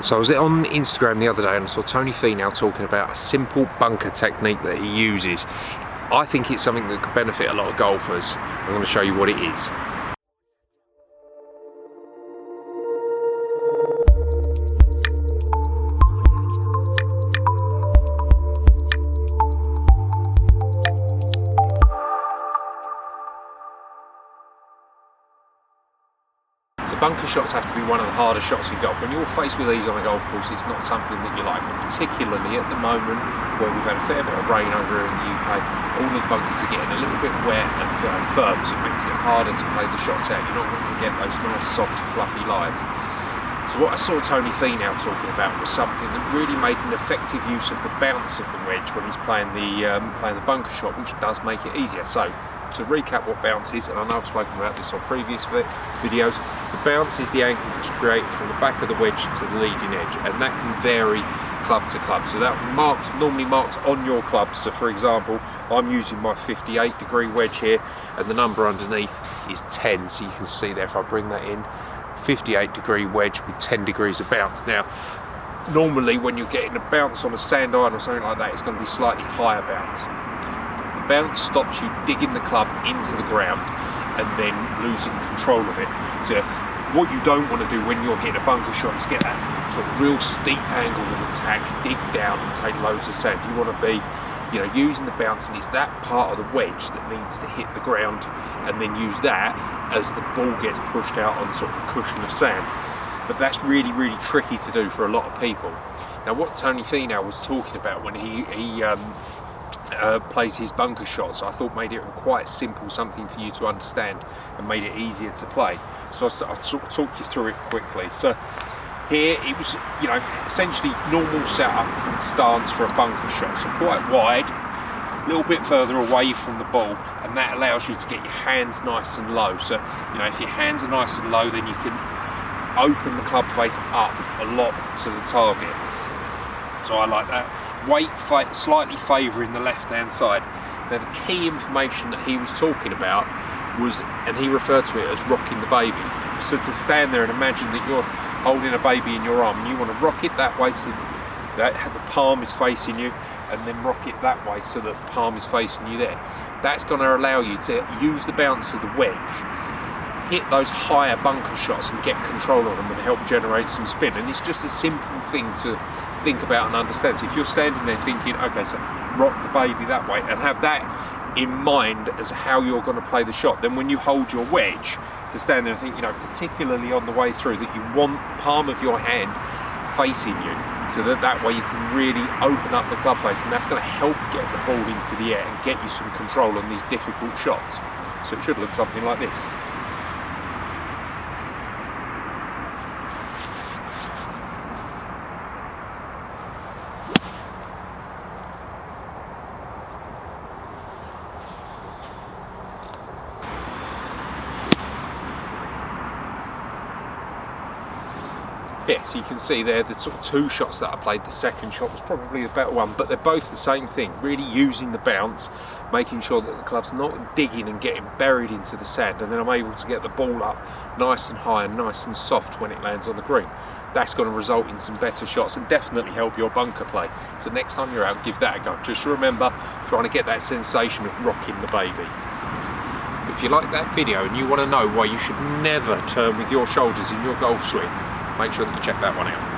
So I was on Instagram the other day and I saw Tony Finau talking about a simple bunker technique that he uses. I think it's something that could benefit a lot of golfers. I'm going to show you what it is. Bunker shots have to be one of the harder shots in golf. When you're faced with these on a golf course, it's not something that you like, and particularly at the moment where we've had a fair bit of rain over here in the UK, all of the bunkers are getting a little bit wet and firm, so it makes it harder to play the shots out. You're not going to get those nice, soft, fluffy lies. So what I saw Tony Finau talking about was something that really made an effective use of the bounce of the wedge when he's playing the bunker shot, which does make it easier. So to recap what bounce is, and I know I've spoken about this on previous videos, the bounce is the angle that's created from the back of the wedge to the leading edge, and that can vary club to club. So that normally marked on your club. So for example, I'm using my 58-degree wedge here, and the number underneath is 10. So you can see there, if I bring that in, 58-degree wedge with 10 degrees of bounce. Now, normally when you're getting a bounce on a sand iron or something like that, it's going to be slightly higher bounce. Bounce stops you digging the club into the ground and then losing control of it. So what you don't want to do when you're hitting a bunker shot is get that sort of real steep angle of attack, dig down and take loads of sand. You want to be, using the bounce, and it's that part of the wedge that needs to hit the ground, and then use that as the ball gets pushed out on sort of a cushion of sand. But that's really, really tricky to do for a lot of people. Now, what Tony Finau was talking about when he plays his bunker shots, I thought made it quite simple, something for you to understand, and made it easier to play. So I'll sort of talk you through it quickly. So here it was, essentially normal setup and stance for a bunker shot. So quite wide, a little bit further away from the ball, and that allows you to get your hands nice and low. So if your hands are nice and low, then you can open the club face up a lot to the target. So I like that. Weight slightly favouring the left hand side. Now the key information that he was talking about was, and he referred to it as rocking the baby. So to stand there and imagine that you're holding a baby in your arm, and you want to rock it that way so that the palm is facing you, and then rock it that way so that the palm is facing you there. That's going to allow you to use the bounce of the wedge, hit those higher bunker shots and get control of them and help generate some spin. And it's just a simple thing to think about and understand. So if you're standing there thinking, okay, so rock the baby that way, and have that in mind as how you're going to play the shot, then when you hold your wedge, to stand there and think, particularly on the way through, that you want the palm of your hand facing you, so that way you can really open up the club face, and that's going to help get the ball into the air and get you some control on these difficult shots. So it should look something like this. Yeah, so you can see there the sort of two shots that I played. The second shot was probably the better one, but they're both the same thing, really using the bounce, making sure that the club's not digging and getting buried into the sand, and then I'm able to get the ball up nice and high and nice and soft when it lands on the green. That's going to result in some better shots and definitely help your bunker play. So next time you're out, give that a go. Just remember, trying to get that sensation of rocking the baby. If you like that video and you want to know why you should never turn with your shoulders in your golf swing, make sure that you check that one out.